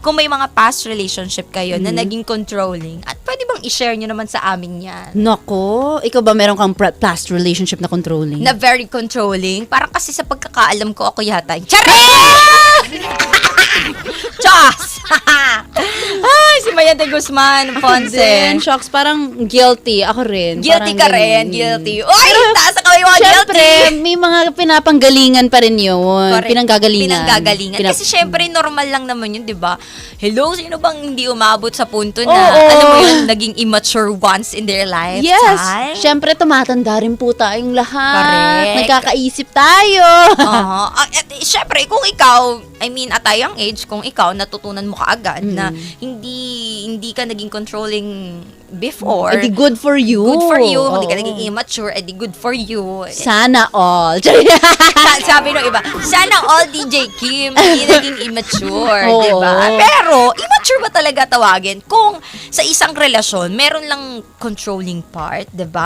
Kung may mga past relationship kayo na naging controlling, at pwede bang i-share nyo naman sa amin yan? Nako, ikaw ba meron kang past relationship na controlling? Na very controlling. Parang kasi sa pagkakaalam ko, ako yata. Charis! Chos! Ay, si Maya de Guzman, Ponce. Then, shocks, parang guilty. Ako rin. Guilty Parang ka rin, ganun. guilty. Uy, taas na kami mga Siyempre, guilty. may mga pinapanggalingan pa rin yun. Correct. Pinanggagalingan. Kasi syempre, normal lang naman yun, di ba? Hello, sino bang hindi umabot sa punto na, Oo. alam mo yun, naging immature once in their lifetime? Yes. Siyempre, tumatanda rin po tayong lahat. Correct. Nagkakaisip tayo. Oo. At syempre, kung ikaw, at a young age, kung ikaw, natutunan mo kaagad na hindi ka naging controlling before. Edi good for you. Good for you. Hindi ka Oo. naging immature, edi good for you. Sana all. Sabi ng iba, sana all DJ Kim, hindi naging immature, Oo. di ba? Pero, immature ba talaga tawagin? Kung sa isang relasyon, meron lang controlling part, di ba?